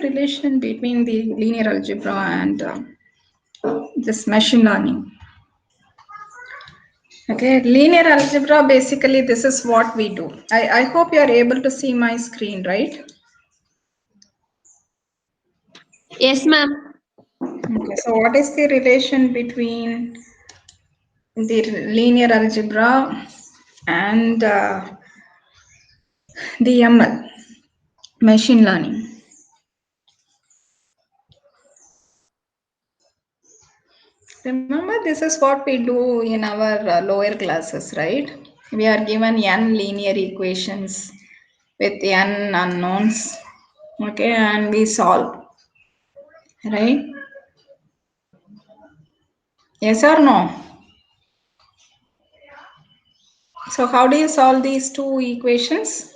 relation between the linear algebra and this machine learning? Okay, linear algebra, basically this is what we do. I hope you are able to see my screen, right? Yes, ma'am. Okay, so what is the relation between the linear algebra and the ML, machine learning? Remember, this is what we do in our lower classes, right? We are given n linear equations with n unknowns, okay, and we solve, right? Yes or no? So how do you solve these two equations?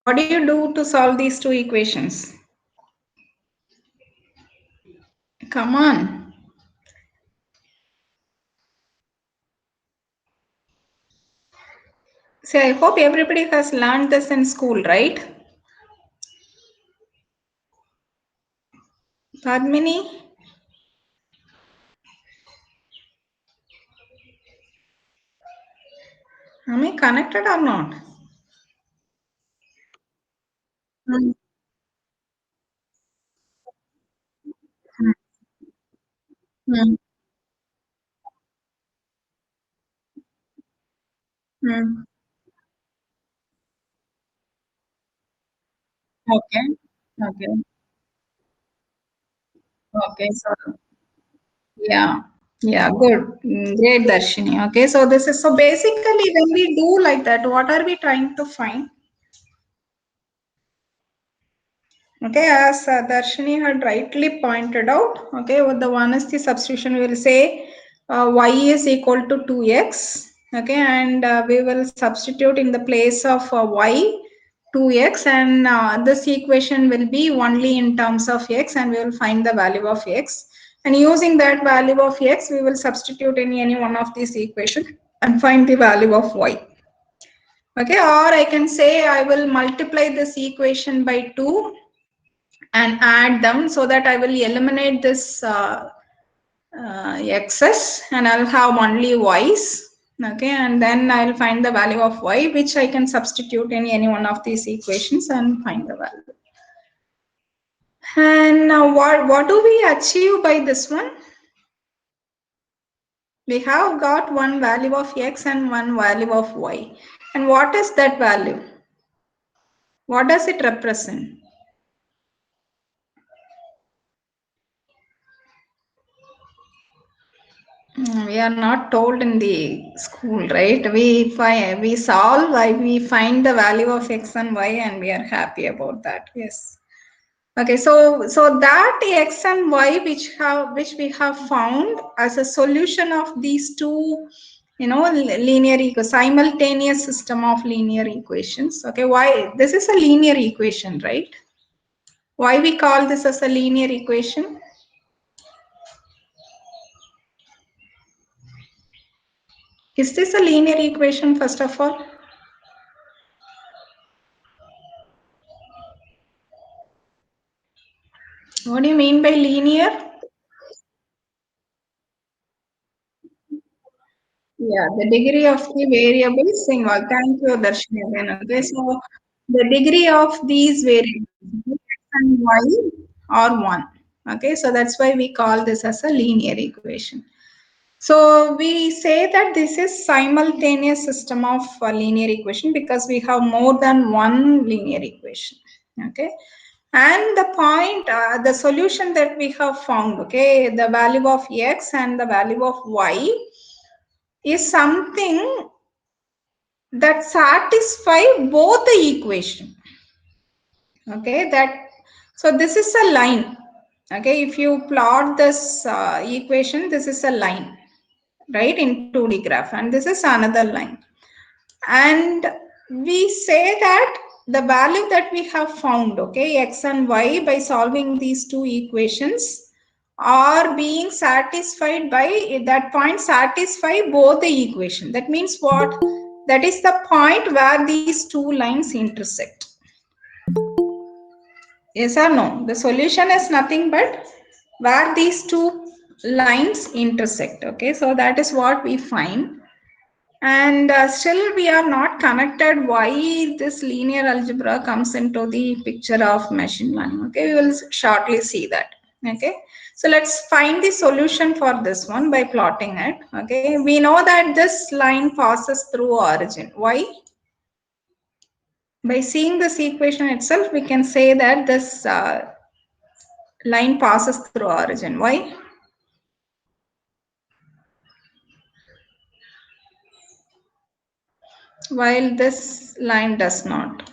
What do you do to solve these two equations? Come on. See, I hope everybody has learned this in school, right? Padmini? Am I connected or not? Hmm. Hmm. Hmm. Okay. Okay. Okay. So yeah. Yeah. Good. Great, Darshini. Okay. So this is so basically when we do like that, what are we trying to find? Okay, as Darshini had rightly pointed out, okay, well, the one is the substitution. We will say y is equal to 2x, okay, and we will substitute in the place of y 2x, and this equation will be only in terms of x, and we will find the value of x. And using that value of x, we will substitute in any one of these equations and find the value of y. Okay, or I can say I will multiply this equation by 2 and add them so that I will eliminate this x's and I'll have only y's. Okay, and then I'll find the value of y, which I can substitute in any one of these equations and find the value. And now what do we achieve by this one? We have got one value of x and one value of y. And what is that value? What does it represent? We are not told in the school, right? We solve, we find the value of x and y, and we are happy about that. Yes. Okay. So that x and y which we have found as a solution of these two, simultaneous system of linear equations. Okay. Why this is a linear equation, right? Why we call this as a linear equation? Is this a linear equation first of all? What do you mean by linear? Yeah, the degree of the variables involved. Thank you, Darshini. Again. Okay, so the degree of these variables, x and y, are 1. Okay, so that's why we call this as a linear equation. So we say that this is simultaneous system of linear equation because we have more than one linear equation. Okay, and the point, the solution that we have found, okay, the value of x and the value of y is something that satisfy both the equation. Okay, that so this is a line. Okay, if you plot this equation, this is a line, right, in 2D graph, and this is another line. And we say that the value that we have found, okay, x and y, by solving these two equations are being satisfied by that point, satisfy both the equation. That means what? That is the point where these two lines intersect. Yes or no? The solution is nothing but where these two lines intersect. Okay, so that is what we find. And still we are not connected why this linear algebra comes into the picture of machine learning. Okay, we will shortly see that. Okay, so let's find the solution for this one by plotting it. Okay, we know that this line passes through origin. Why? By seeing this equation itself, we can say that this line passes through origin. Why? While this line does not.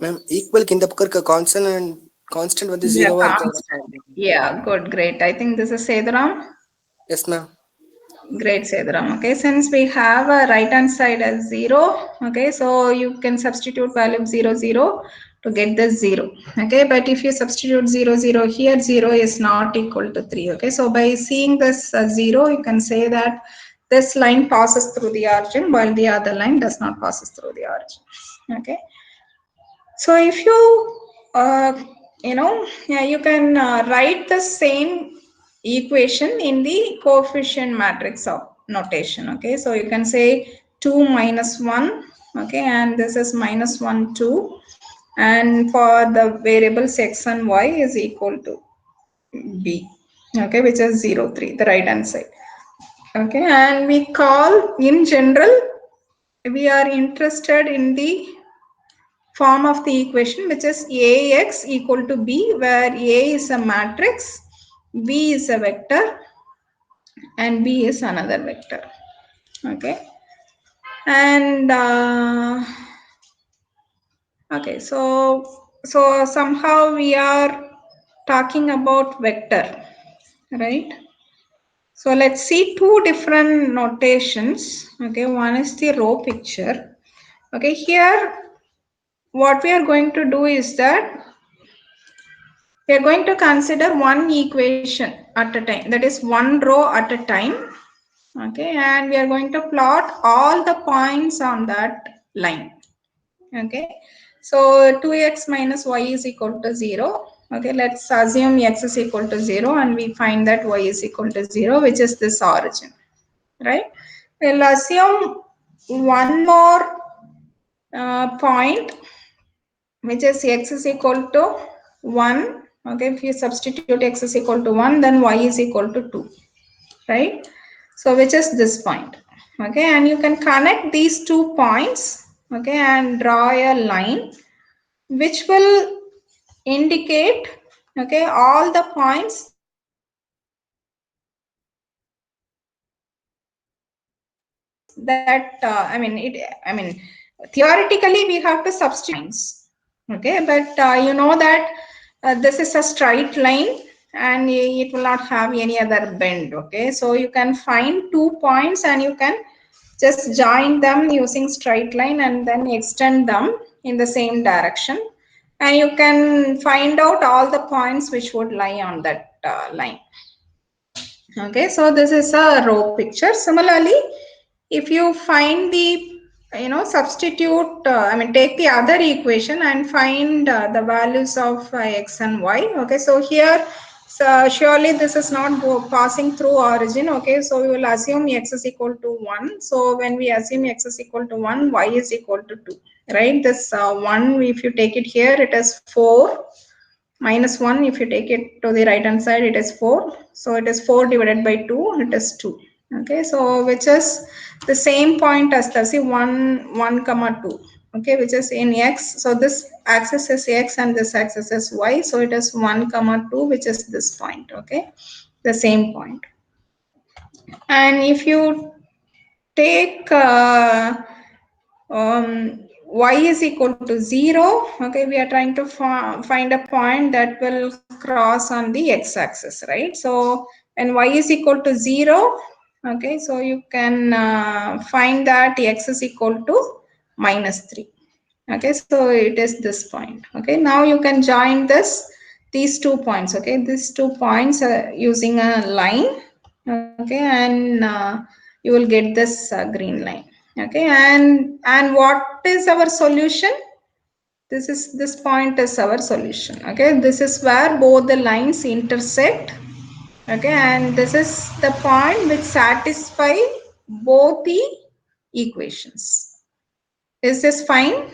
Ma'am, equal కింద పక్కన constant and constant வந்து Yeah, 0 yeah, good, great. I think this is Seduram. Yes, ma'am. Great, Seduram. Okay, since we have a right hand side as 0, okay, so you can substitute value of 0, 0 to get this 0. Okay, but if you substitute 0, 0 here, 0 is not equal to 3. Okay, so by seeing this 0, you can say that this line passes through the origin while the other line does not passes through the origin. Okay, so if you yeah, you can write the same equation in the coefficient matrix of notation. Okay, so you can say 2 minus 1. Okay, and this is minus 1 2, and for the variables x and y is equal to b. Okay, which is 0 3, the right hand side. Okay, and we call, in general, we are interested in the form of the equation, which is ax equal to b, where a is a matrix, b is a vector, and b is another vector. Okay, and okay, so somehow we are talking about vector, right? So let's see two different notations. Okay, one is the row picture. Okay, here what we are going to do is that we are going to consider one equation at a time, that is one row at a time. Okay, and we are going to plot all the points on that line. Okay, so 2x minus y is equal to 0. Okay, let's assume x is equal to 0 and we find that y is equal to 0, which is this origin, right? We'll assume one more point, which is x is equal to 1. Okay, if you substitute x is equal to 1, then y is equal to 2, right? So which is this point. Okay, and you can connect these 2 points. Okay, and draw a line which will indicate, okay, all the points that theoretically we have to substitute lines. Okay, but you know that this is a straight line and it will not have any other bend. Okay, so you can find 2 points and you can just join them using straight line and then extend them in the same direction, and you can find out all the points which would lie on that line. Okay, so this is a row picture. Similarly, if you find the, substitute, take the other equation and find the values of x and y. Okay, so here, so surely this is not passing through origin. Okay, so we will assume x is equal to 1. So when we assume x is equal to 1, y is equal to 2, right? This 1, if you take it here, it is 4. Minus 1, if you take it to the right hand side, it is 4. So it is 4 divided by 2, it is 2. Okay, so which is the same point as the, see, 1 comma 2. Okay, which is in x. So this axis is x and this axis is y. So it is 1 comma 2, which is this point. Okay, the same point. And if you take y is equal to 0, okay, we are trying to find a point that will cross on the x-axis, right? So when y is equal to 0, okay, so you can find that x is equal to minus 3. Okay, so it is this point. Okay, now you can join this these 2 points, okay, these 2 points using a line, okay, and you will get this green line, okay, and what is our solution? This point is our solution, okay. This is where both the lines intersect, okay, and this is the point which satisfy both the equations. Is this fine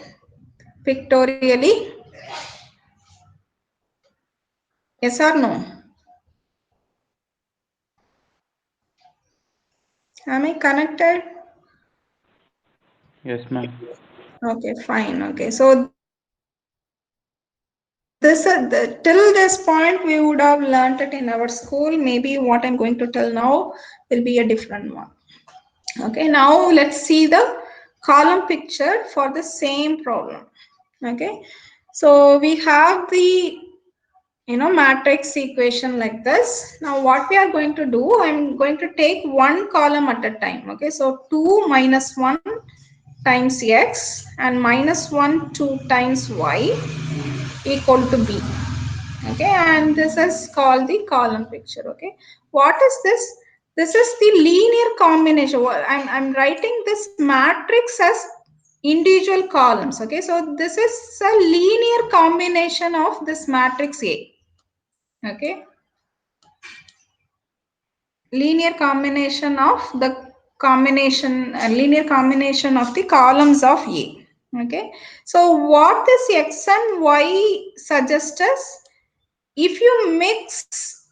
pictorially? Yes or no? Am I connected? Yes, ma'am. Okay, fine. Okay, so this till this point we would have learnt it in our school. Maybe what I'm going to tell now will be a different one. Okay, now let's see the column picture for the same problem. Okay, so we have the matrix equation like this. Now what we are going to do, I'm going to take one column at a time. Okay, so 2 minus 1 times x and minus 1 2 times y equal to b. Okay, and this is called the column picture. Okay, what is this? This is the linear combination. I'm writing this matrix as individual columns. Okay, so this is a linear combination of this matrix A. Okay, linear combination of the linear combination of the columns of A. Okay, so what this x and y suggest us, if you mix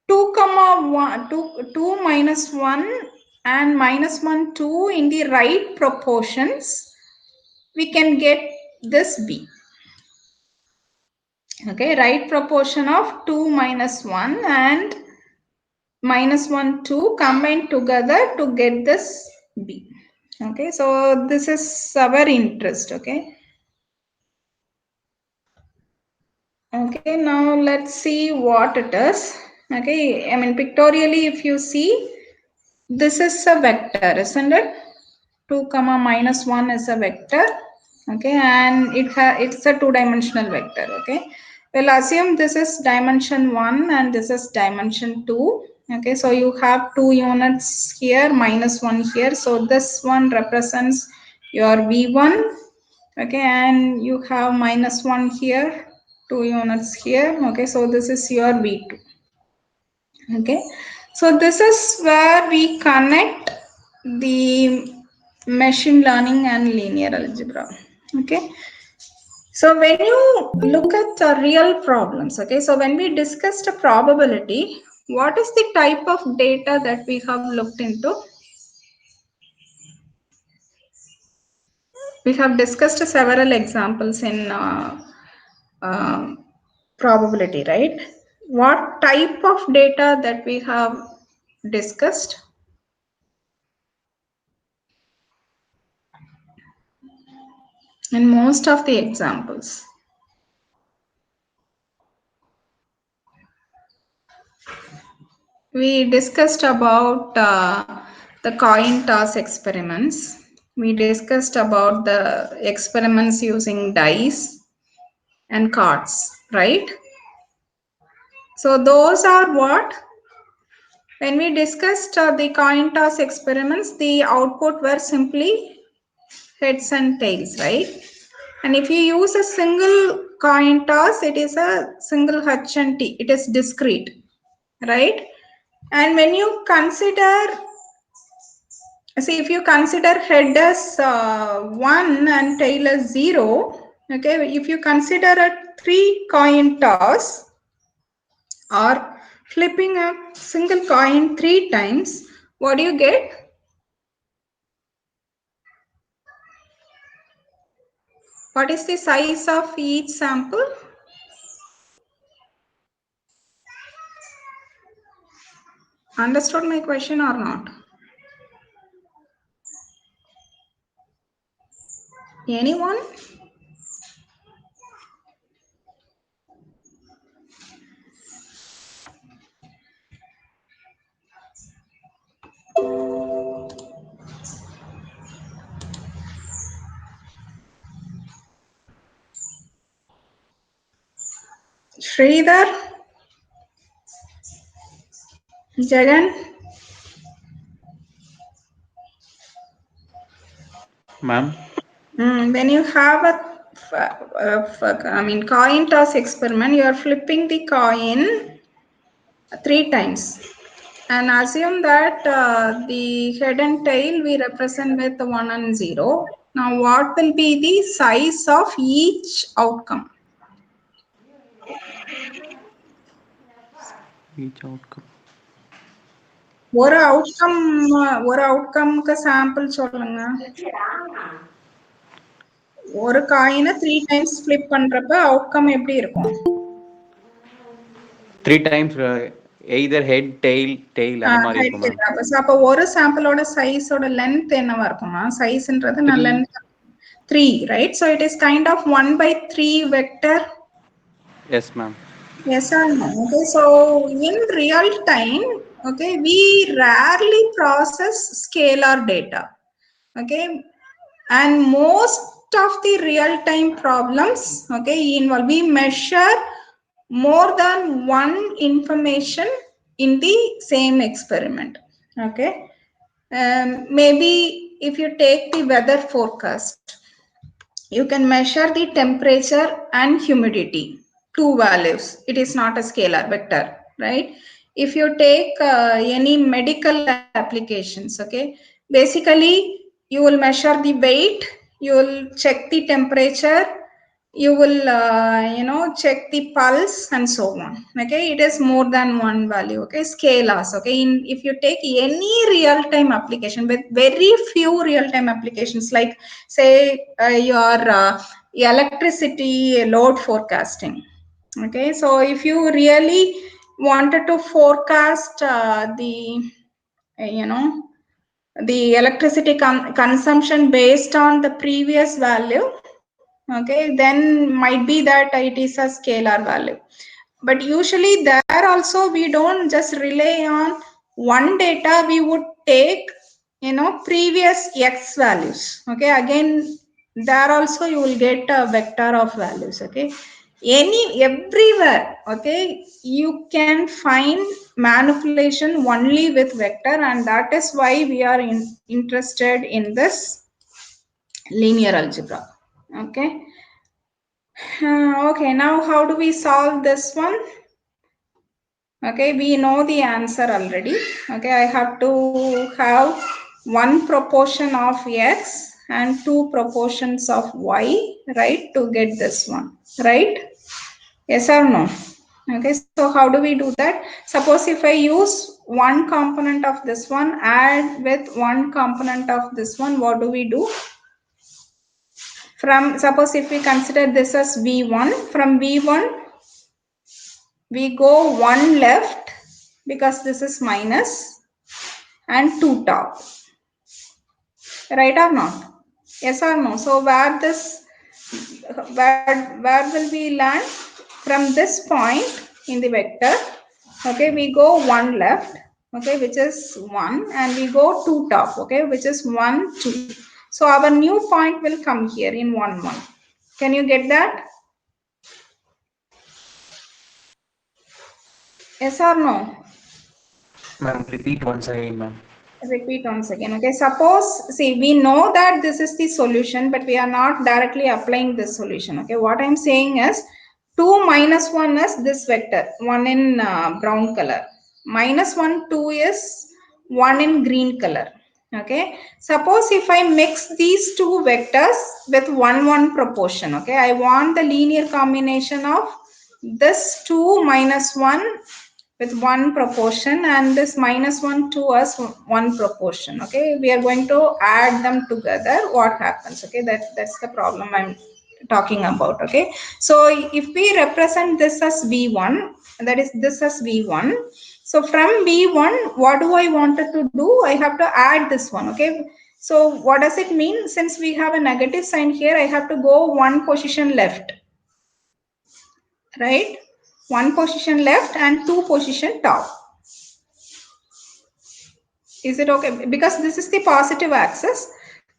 2 comma 1 2 minus 1 and minus 1 2 in the right proportions, we can get this B. Okay, right proportion of 2 minus 1 and minus 1 2 combined together to get this B. Okay, so this is our interest. Okay, okay, now let's see what it is. Okay, I mean pictorially, if you see, this is a vector, isn't it? 2 comma minus 1 is a vector, okay, and it's a two-dimensional vector. Okay, we'll assume this is dimension 1 and this is dimension 2. Okay, so you have 2 units here, minus 1 here, so this one represents your v1. Okay, and you have minus 1 here, 2 units here. Okay, so this is your v2. Okay, so this is where we connect the machine learning and linear algebra. Okay, so when you look at real problems, okay, so when we discussed a probability, what is the type of data that we have looked into? We have discussed several examples in probability, right? What type of data that we have discussed? In most of the examples, we discussed about the coin toss experiments. We discussed about the experiments using dice and cards, right? So those are what? When we discussed the coin toss experiments, the output were simply heads and tails, right? And if you use a single coin toss, it is a single H and T. It is discrete, right? And when you consider, see, if you consider head as 1 and tail as 0, okay, if you consider a 3 coin toss or flipping a single coin 3 times, what do you get? What is the size of each sample? Understood my question or not? Anyone? Sridhar, Jagan, Ma'am. when you have a coin toss experiment, you are flipping the coin 3 times. And assume that the head and tail we represent with 1 and 0. Now, what will be the size of each outcome? Each outcome. ஒரு அவுட்கம்க்கு sample சொல்லுங்க. ஒரு காயினை 3 times flip பண்றப்ப outcome எப்படி இருக்கும்? 3 times either head tail அந்த மாதிரி இருக்கும் மேம். அப்ப ஒரு சாம்பிளோட சைஸோட லென்த் என்னவா இருக்குமா? சைஸ்ன்றது நான் length 3, right? So it is kind of 1/3 vector. Yes ma'am. Yes or no? Okay, so in real time, okay, we rarely process scalar data. Okay, and most of the real time problems, okay, involve we measure more than one information in the same experiment. Okay, maybe if you take the weather forecast, you can measure the temperature and humidity, 2 values. It is not a scalar vector, right? If you take any medical applications, okay, basically you will measure the weight, you will check the temperature, you will check the pulse and so on. Okay, it is more than one value. Okay, scalars. Okay, if you take any real-time application, with very few real-time applications, like say your electricity load forecasting. Okay, so if you really wanted to forecast the electricity consumption based on the previous value, okay, then might be that it is a scalar value. But usually there also we don't just rely on one data, we would take previous x values. Okay, again there also you will get a vector of values. Okay, everywhere, okay, you can find manipulation only with vector, and that is why we are interested in this linear algebra. Okay. Okay, now how do we solve this one? Okay, we know the answer already. Okay, I have to have one proportion of x and 2 proportions of y, right, to get this one, right? Yes or no? Okay, so how do we do that? Suppose if I use one component of this one, add with one component of this one, what do we do? Suppose if we consider this as v1, from v1 we go 1 left because this is minus and 2 top, right or not? Yes or no? So where will we land? From this point in the vector, okay, we go 1 left, okay, which is 1, and we go 2 top, okay, which is 1 2. So our new point will come here in 1 1. Can you get that? Yes or no? Ma'am, repeat once again ma'am. Repeat once again. Okay, suppose, see, we know that this is the solution, but we are not directly applying this solution. Okay, what I'm saying is 2 minus 1 is this vector, 1 in brown color, minus 1 2 is 1 in green color. Okay, suppose if I mix these two vectors with 1 1 proportion, okay, I want the linear combination of this 2 minus 1 with 1 proportion and this minus 1 2 as 1 proportion. Okay, we are going to add them together. What happens? Okay, that's the problem I'm talking about. Okay, so if we represent this as v1, that is this as v1, so from v1 what do I wanted to do? I have to add this one. Okay, so what does it mean? Since we have a negative sign here, I have to go 1 position left, right? 1 position left and 2 position top. Is it okay? Because this is the positive axis,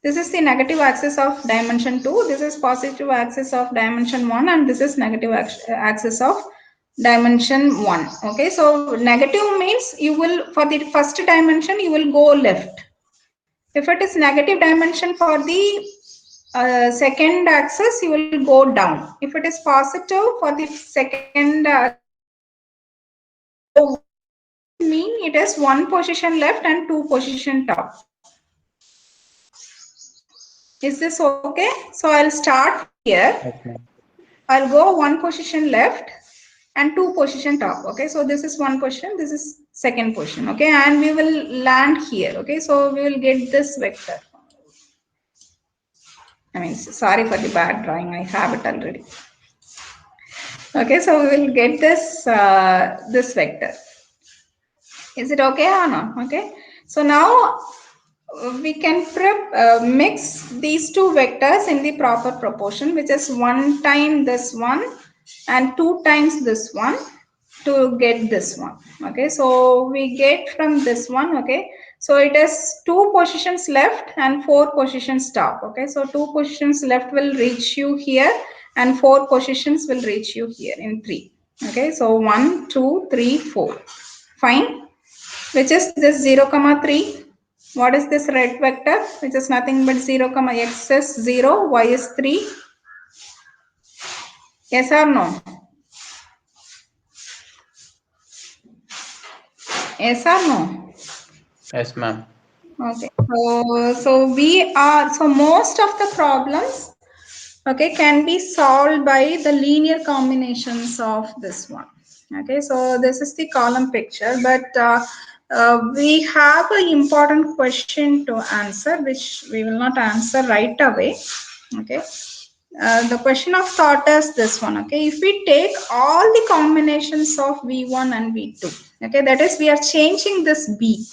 this is the negative axis of dimension 2, this is positive axis of dimension 1, and this is negative axis of dimension 1. Okay, so negative means you will, for the first dimension, you will go left. If it is negative dimension for the second axis, you will go down. If it is positive for the second, mean it is 1 position left and 2 position top. Is this okay? So I'll start here. Yes, ma'am. I'll go 1 position left and 2 position top. Okay, so this is 1 position, this is second position. Okay, and we will land here. Okay, so we will get this vector. I mean, sorry for the bad drawing, I have it already. Okay, so we will get this this vector. Is it okay or not? Okay, so now we can mix these two vectors in the proper proportion, which is 1 time this one and 2 times this one to get this one. Okay, so we get from this one. Okay, so it is 2 positions left and 4 positions top. Okay, so 2 positions left will reach you here and 4 positions will reach you here in 3. Okay, so 1 2 3 4. Fine. Which is this 0 comma 3. What is this red vector? Which is nothing but 0 comma x is 0, y is 3. Yes or no? Yes or no? Yes, ma'am. Okay. So most of the problems, okay, can be solved by the linear combinations of this one. Okay, so this is the column picture, but we have an important question to answer, which we will not answer right away. Okay, the question of thought is this one. Okay, if we take all the combinations of v1 and v2, okay, that is we are changing this b.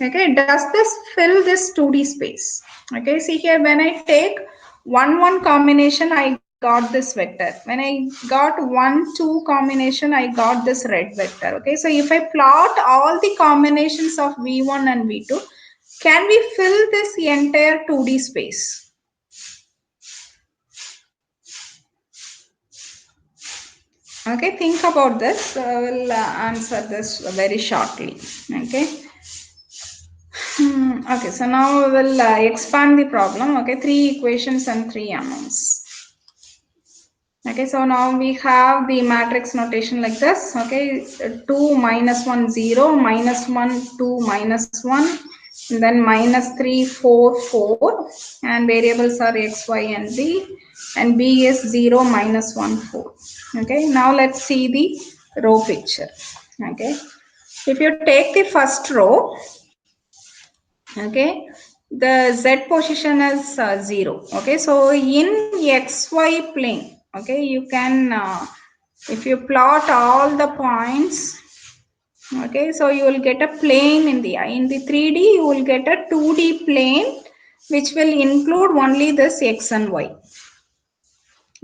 Okay, does this fill this 2D space? Okay, see here, when I take 1 combination, I got this vector. When I got 1 2 combination, I got this red vector. Okay, so if I plot all the combinations of v1 and v2, can we fill this entire 2D space? Okay, think about this. I will answer this very shortly. Okay. Okay, so now we will expand the problem. Okay, 3 equations and 3 unknowns. Okay, so now we have the matrix notation like this. Okay, 2 minus 1 0 minus 1 2 minus 1, and then minus 3 4 4, and variables are x y and b is 0 minus 1 4. Okay, now let's see the row picture. Okay, if you take the first row, okay, the z position is 0. Okay, so in xy plane, okay, you can if you plot all the points, okay, so you will get a plane in the 3D, you will get a 2D plane which will include only this x and y.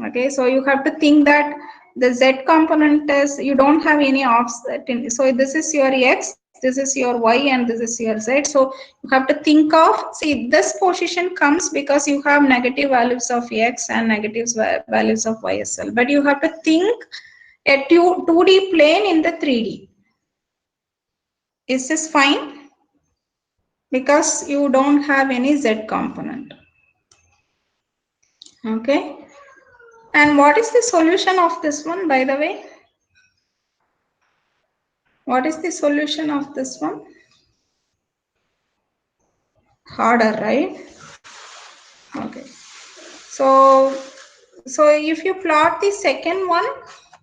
Okay, so you have to think that the z component is, you don't have any offset in, so this is your x, this is your y, and this is your z. So you have to think of, see, this position comes because you have negative values of x and negative values of y as well, but you have to think a 2D plane in the 3D. Is this fine? Because you don't have any z component. Okay, and what is the solution of this one, by the way? What is the solution of this one? Harder, right? Okay. So if you plot the second one,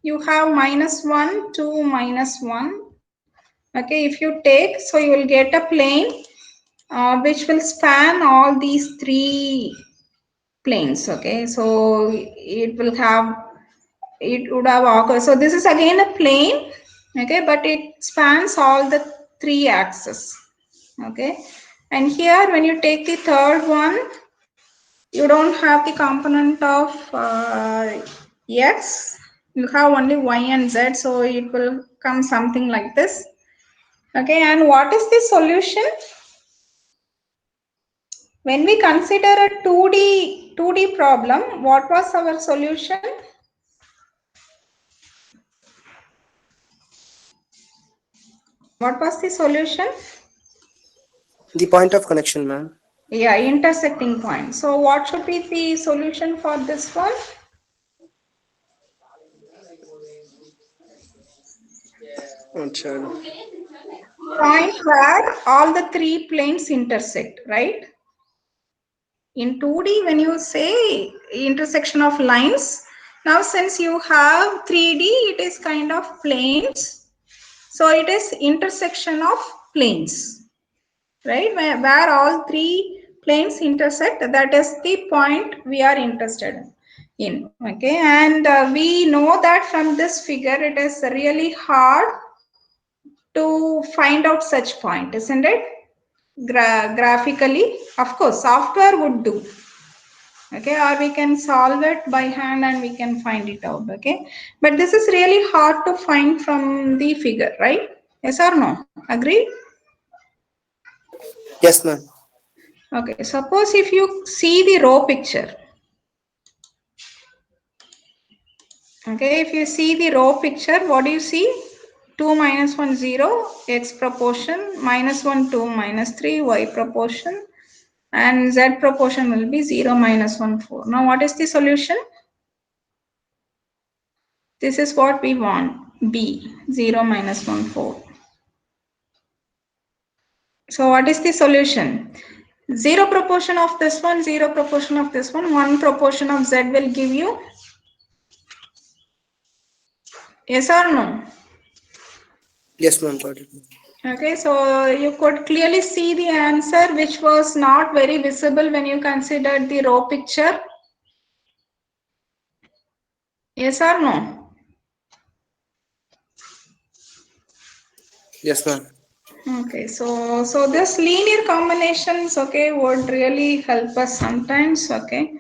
you have minus 1, 2, minus 1. Okay, if you take, so you will get a plane which will span all these 3 planes. Okay, so it would have occurred. So this is again a plane, okay, but it spans all the 3 axes. Okay, and here when you take the third one, you don't have the component of x, you have only y and z, so it will come something like this. Okay, and what is the solution? When we consider a 2D problem, what was our solution? What was the solution? The point of connection, ma'am. Yeah, intersecting point. So what should be the solution for this one? Point where all the three planes intersect, right? In 2D, when you say intersection of lines, now since you have 3D, it is kind of planes. So it is intersection of planes, right? Where all three planes intersect, that is the point we are interested in. Okay, and we know that from this figure, it is really hard to find out such point, isn't it? Graphically, of course, software would do. Okay, or we can solve it by hand and we can find it out. Okay, but this is really hard to find from the figure, right? Yes or no? Agree? Yes, ma'am. Okay, suppose if you see the row picture. Okay, if you see the row picture, what do you see? 2 minus 1 0, x proportion, minus 1 2 minus 3, y proportion, and z proportion will be 0 minus 1 4. Now what is the solution? This is what we want, B, 0 minus 1 4. So what is the solution? 0 proportion of this one, 0 proportion of this one proportion of z will give you, yes or no? Yes, ma'am. Got it. Okay, so you could clearly see the answer, which was not very visible when you considered the row picture. Yes or no? Yes, ma'am. Okay, so this linear combinations, okay, would really help us sometimes. Okay,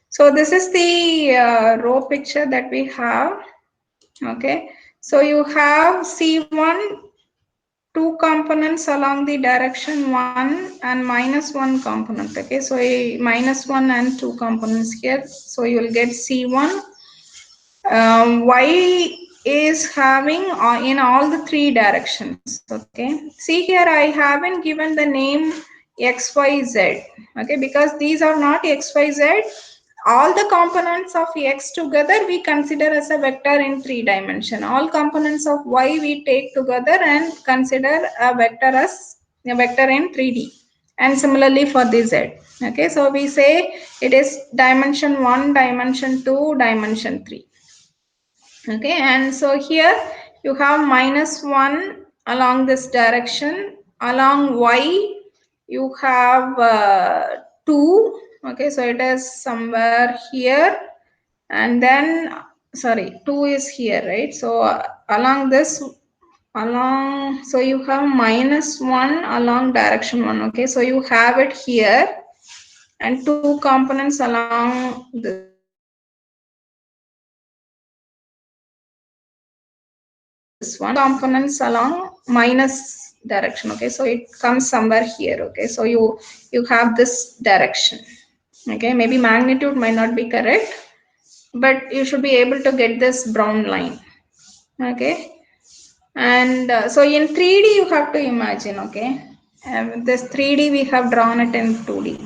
so this is the row picture that we have. Okay, so you have C1, two components along the direction 1 and minus 1 component. Okay, so minus 1 and 2 components here. So you will get C1. Y is having in all the three directions. Okay, see here I haven't given the name XYZ. Okay, because these are not XYZ. All the components of X together we consider as a vector in 3 dimension. All components of Y we take together and consider a vector as a vector in 3D. And similarly for the Z. Okay, so we say it is dimension 1, dimension 2, dimension 3. Okay, and so here you have minus 1 along this direction. Along Y you have 2. Okay, so it is somewhere here, and then sorry, 2 is here, right? So along this, along, so you have minus 1 along direction 1. Okay, so you have it here, and 2 components along this one, components along minus direction. Okay, so it comes somewhere here. Okay, so you have this direction. Okay, maybe magnitude might not be correct, but you should be able to get this brown line. Okay, and so in 3D you have to imagine. Okay, this 3D we have drawn it in 2D.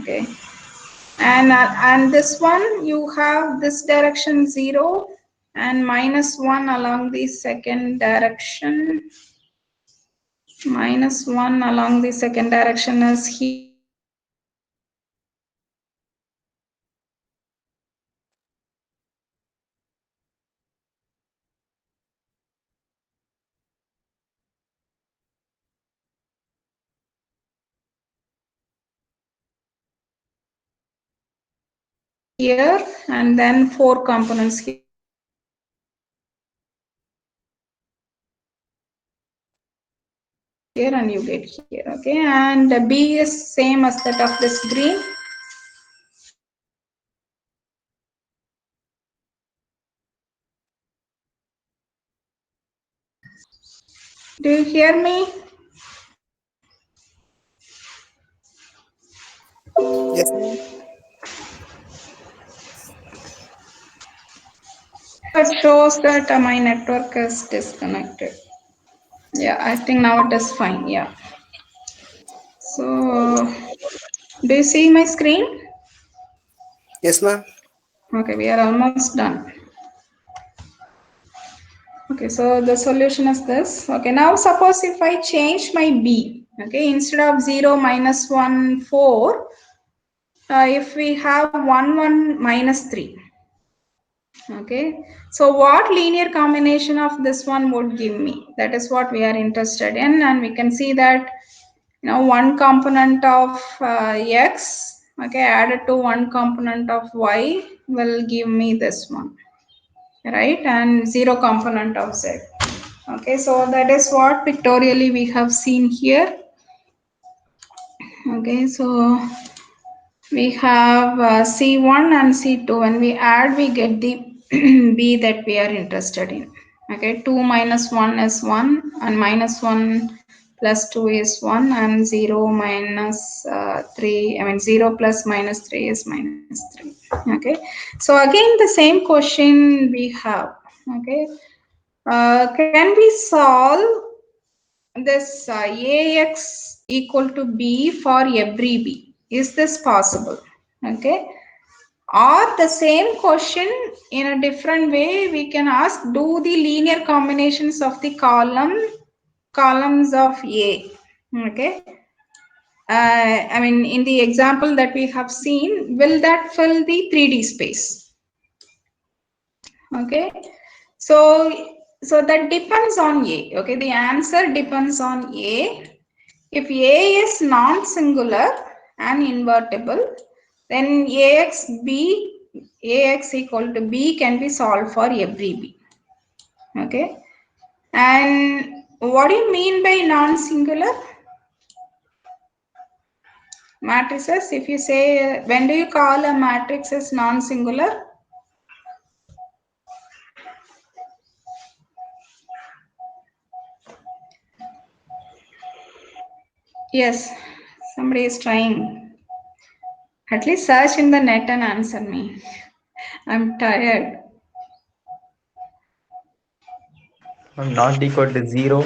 Okay, and this one you have this direction 0 and minus 1 along the second direction. Minus 1 along the second direction is here. Here and then 4 components here. Here and you get here. Okay, and B is same as that of this green. Do you hear me? Yes. It shows that my network is disconnected. Yeah, I think now it is fine. Yeah. So, do you see my screen? Yes, ma'am. Okay, we are almost done. Okay, so the solution is this. Okay, now suppose if I change my b, okay, instead of 0, -1, 4, if we have 1, 1, -3. Okay, so what linear combination of this one would give me? That is what we are interested in, and we can see that one component of x, okay, added to one component of y will give me this one, right? And 0 component of z. Okay, so that is what pictorially we have seen here. Okay, so we have C1 and C2. When we add, we get the B that we are interested in. Okay, 2 minus 1 is 1, and -1 plus 2 is 1, and 0 minus 3, 0 plus -3 is -3. Okay, so again the same question we have. Okay, can we solve this ax equal to b for every b? Is this possible? Okay, or the same question in a different way we can ask, do the linear combinations of the columns of a, okay, in the example that we have seen, will that fill the 3D space? Okay, so that depends on a. Okay, the answer depends on a. If a is non-singular and invertible, then ax equal to b can be solved for every b. Okay, and what do you mean by non-singular matrices? If you say, when do you call a matrix as non-singular? Yes, somebody is trying. At least search in the net and answer me. I'm tired. Not equal to 0.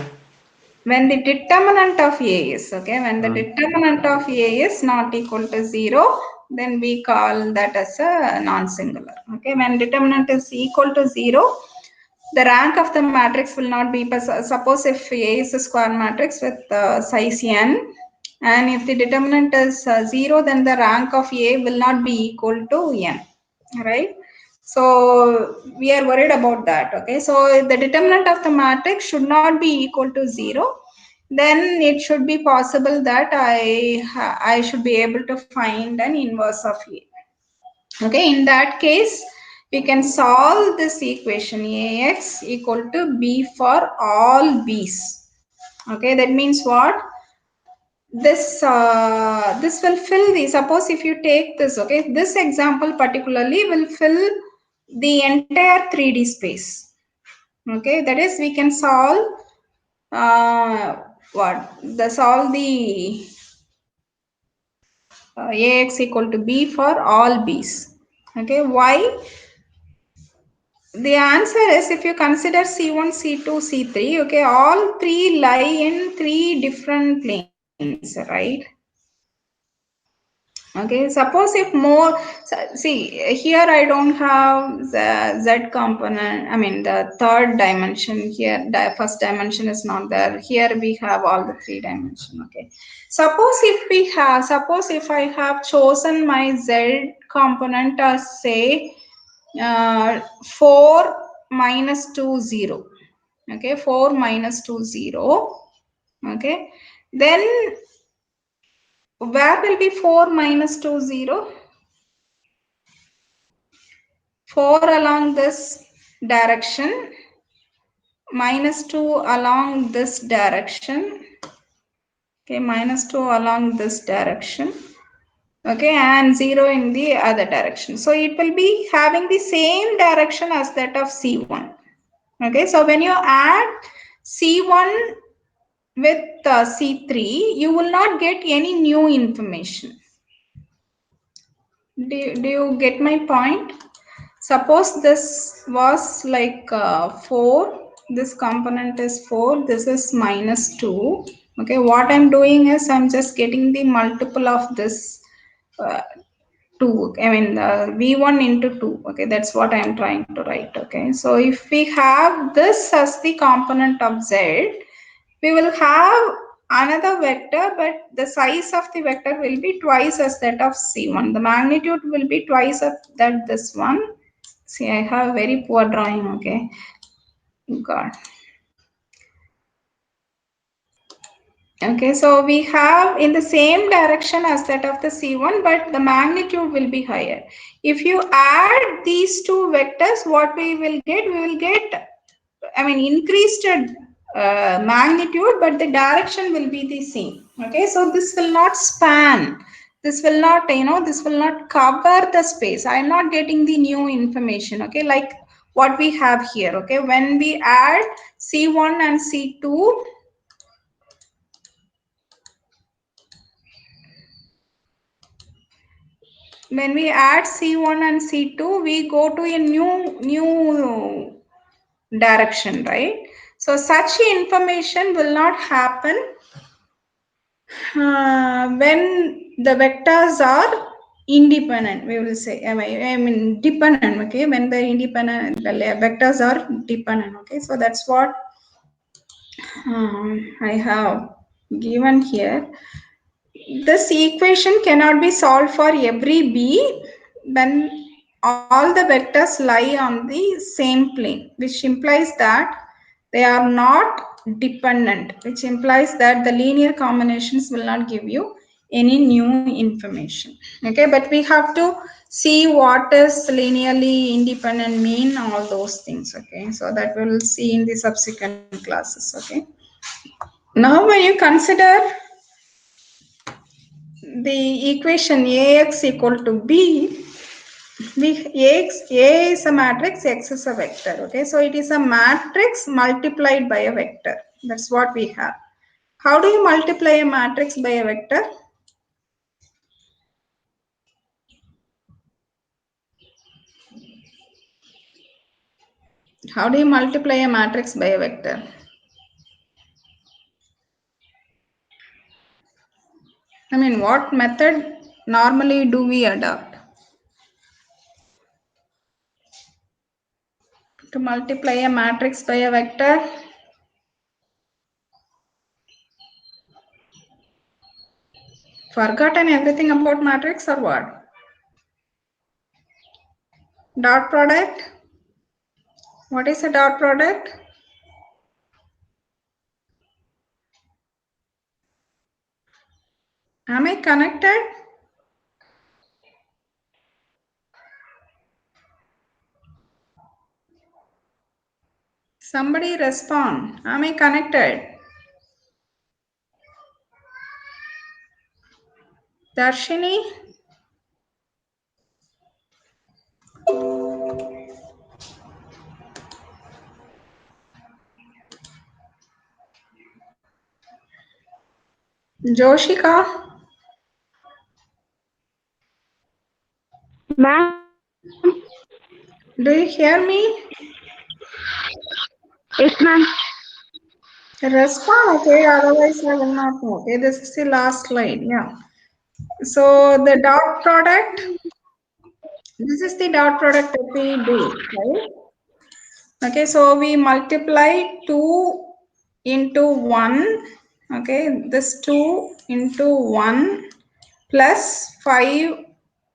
When the determinant of a is, okay, when the determinant of a is not equal to 0, then we call that as a non-singular. Okay, when determinant is equal to 0, the rank of the matrix will not be, suppose if A is a square matrix with size n, and if the determinant is 0, then the rank of A will not be equal to n, right? So we are worried about that. Okay, so the determinant of the matrix should not be equal to 0. Then it should be possible that I should be able to find an inverse of A. Okay, in that case, we can solve this equation ax equal to b for all b's. Okay, that means what? This will fill the, suppose if you take this, okay, this example particularly will fill the entire 3D space. Okay, that is, we can solve solve the ax equal to b for all b's. Okay, why? The answer is, if you consider C1, C2, C3, okay, all three lie in three different planes, right? Okay, suppose if more, see, here I don't have the Z component, the third dimension here, the first dimension is not there. Here we have all the three dimension, okay. Suppose if I have chosen my Z component as, say, 4 minus 2 0, okay, 4 minus 2 0, okay, then where will be 4 minus 2 0? 4 along this direction, minus 2 along this direction, okay, minus 2 along this direction, okay, and 0 in the other direction. So it will be having the same direction as that of C1. Okay, so when you add C1 with C3, you will not get any new information. Do you get my point? Suppose this was like 4 this component is 4, this is minus 2. Okay, what I'm doing is I'm just getting the multiple of this 2. I mean, v1 into 2. Okay, that's what I'm trying to write. Okay, so if we have this as the component of z, we will have another vector, but the size of the vector will be twice as that of c1. The magnitude will be twice of that this one. See, I have very poor drawing. Okay, God. Okay, so we have in the same direction as that of the C1, but the magnitude will be higher. If you add these two vectors, what we will get? We will get, I mean, increased magnitude, but the direction will be the same. Okay, so this will not span. This will not, this will not cover the space. I am not getting the new information. Okay, like what we have here. Okay, when we add C1 and C2, when we add C1 and C2, we go to a new direction, right? So such information will not happen when the vectors are independent, we will say. I mean dependent, okay? When the independent, the vectors are dependent, okay? So that's what I have given here. This equation cannot be solved for every b when all the vectors lie on the same plane, which implies that they are not dependent, which implies that the linear combinations will not give you any new information. Okay, but we have to see what is linearly independent mean, all those things. Okay, so that we will see in the subsequent classes. Okay, now when you consider the equation Ax equal to B, A is a matrix, X is a vector. Okay, so it is a matrix multiplied by a vector. That's what we have. How do you multiply a matrix by a vector? How do you multiply a matrix by a vector? I mean, what method normally do we adopt to multiply a matrix by a vector? Forgotten everything about matrix or what? Dot product? What is a dot product? Am I connected? Somebody respond. Am I connected? Darshini? Joshika? Ma'am. Do you hear me? Yes, ma'am. Respond, okay, otherwise I will not know. Okay, this is the last slide. Yeah. So the dot product, this is the dot product that we do, right? Okay, so we multiply 2 into 1. Okay, this 2 into 1 plus 5.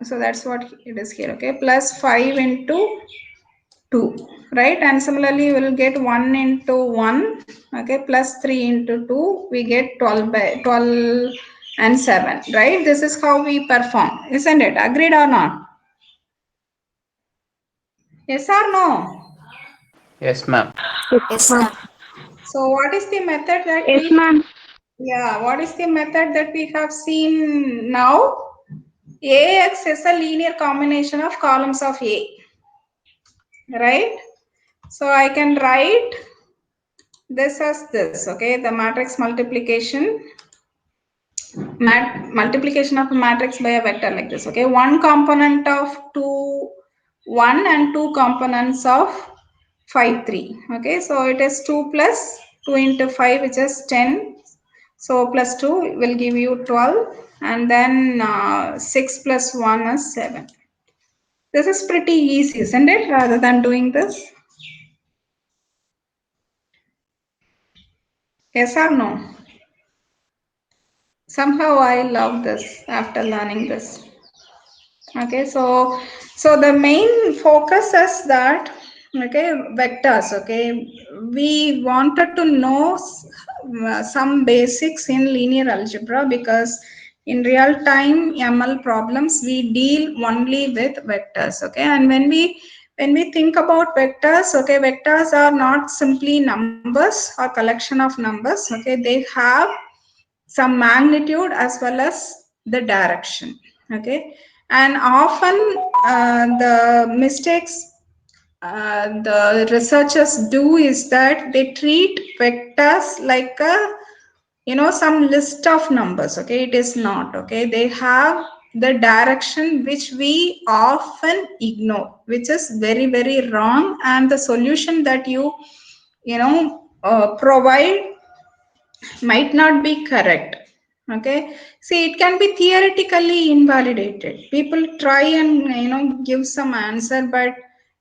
So that's what it is here. Okay, plus 5 into 2, right? And similarly, we will get 1 into 1, okay, plus 3 into 2, we get 12 by 12 and 7, right? This is how we perform, isn't it? Agreed or not? Yes or no? Yes, ma'am. Yes, ma'am. So what is the method that Yes, ma'am. what is the method that we have seen now? AX is a linear combination of columns of A, right? So I can write this as this, okay? The matrix multiplication of a matrix by a vector like this. Okay, one component of 2 1 and two components of 5, 3. Okay, so it is 2 plus 2 into 5, which is 10. So plus 2 will give you 12. And then 6 plus 1 is 7. This is pretty easy, isn't it? Rather than doing this. Yes or no? Somehow I love this after learning this. Okay, so the main focus is that, okay, vectors. Okay, we wanted to know some basics in linear algebra, because in real time ML problems we deal only with vectors. Okay, and when we think about vectors, okay, vectors are not simply numbers or collection of numbers. Okay, they have some magnitude as well as the direction. Okay, and often the mistakes the researchers do is that they treat vectors like a, some list of numbers. Okay, it is not. Okay, they have the direction which we often ignore, which is very, very wrong, and the solution that you provide might not be correct. Okay, see, it can be theoretically invalidated. People try and give some answer, but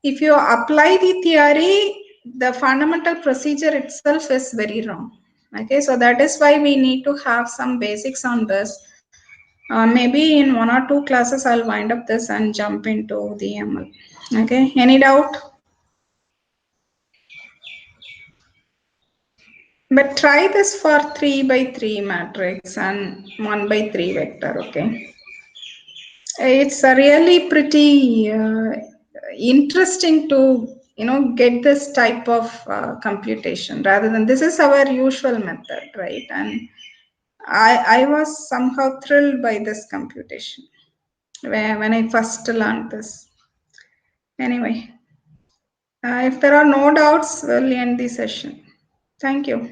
if you apply the theory, the fundamental procedure itself is very wrong. Okay, so that is why we need to have some basics on this. Maybe in 1 or 2 classes I'll wind up this and jump into the ML. Okay, any doubt? But try this for 3 by 3 matrix and 1 by 3 vector. Okay, it's really pretty interesting to get this type of computation, rather than this is our usual method, right? And I was somehow thrilled by this computation when I first learned this. Anyway, if there are no doubts, we'll end the session. Thank you.